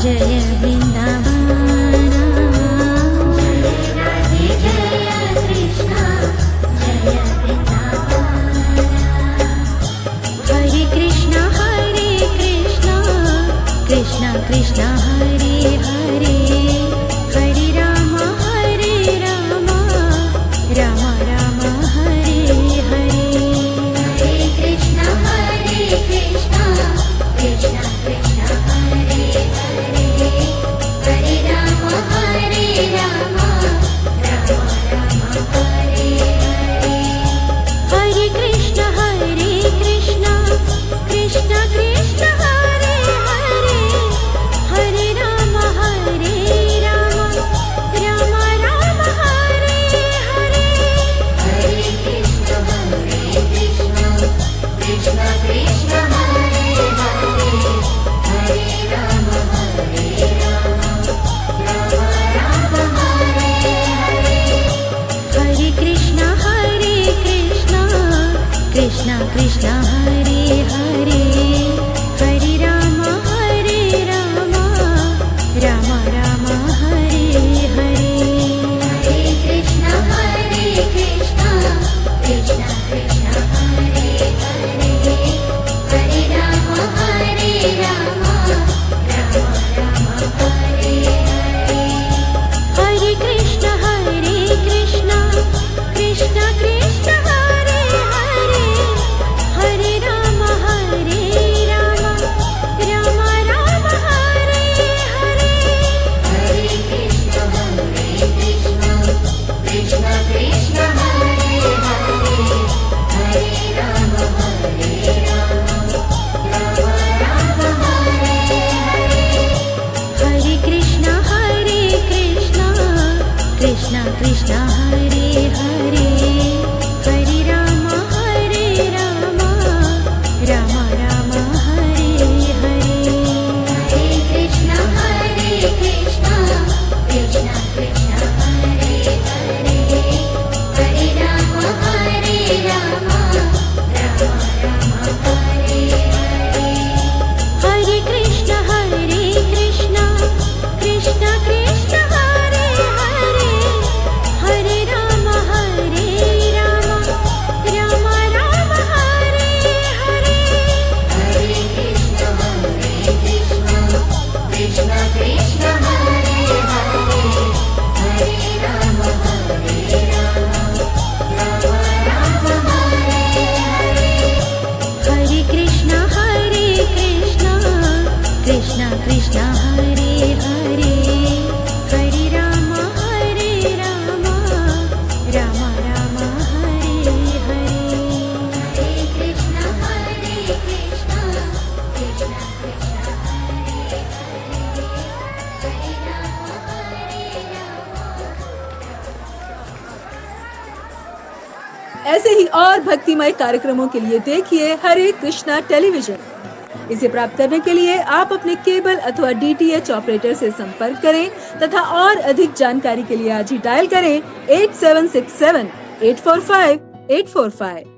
जय वृंदावन राधे जय कृष्ण जय वृंदावन हरे कृष्ण कृष्ण कृष्ण हरे हरे हरे राम राम राम हरे हरे हरे कृष्ण कृष्ण कृष्ण हरे हरे हरे राम राम राम हरे हरे हरे कृष्ण कृष्ण कृष्ण कृष्ण हरे हरे हरे राम राम राम हरे हरे हरे कृष्ण कृष्ण कृष्ण कृष्ण हरे हरे हरे राम राम हरे हरे हरे कृष्ण कृष्ण कृष्ण हरे हरे हरे राम राम राम हरे हरे हरे कृष्ण कृष्ण कृष्ण कृष्ण हरे हरे हरे राम राम राम हरे हरे हरे कृष्ण कृष्ण कृष्ण कृष्ण हरे हरे हरे राम राम राम हरे हरे हरे कृष्ण कृष्ण कृष्ण हरे हरे हरे राम राम हरे हरे हरे कृष्ण कृष्ण कृष्ण हरे हरे हरे राम राम राम हरे हरे हरे कृष्ण कृष्ण कृष्ण कृष्ण हरे हरे हरे राम राम राम हरे हरे हरे कृष्ण कृष्ण कृष्ण कृष्ण हरे हरे हरे राम राम हरे हरे हरे कृष्ण कृष्ण कृष्ण हरे हरे हरे राम राम हरे हरे हरे कृष्ण कृष्ण कृष्ण हरे हरे हरे राम राम राम हरे हरे हरे कृष्ण कृष्ण कृष्ण कृष्ण हरे हरे हरे राम ऐसे ही और भक्तिमय कार्यक्रमों के लिए देखिए हरे कृष्णा टेलीविजन। इसे प्राप्त करने के लिए आप अपने केबल अथवा DTH ऑपरेटर से संपर्क करें तथा और अधिक जानकारी के लिए आज ही डायल करें 8767 845 845।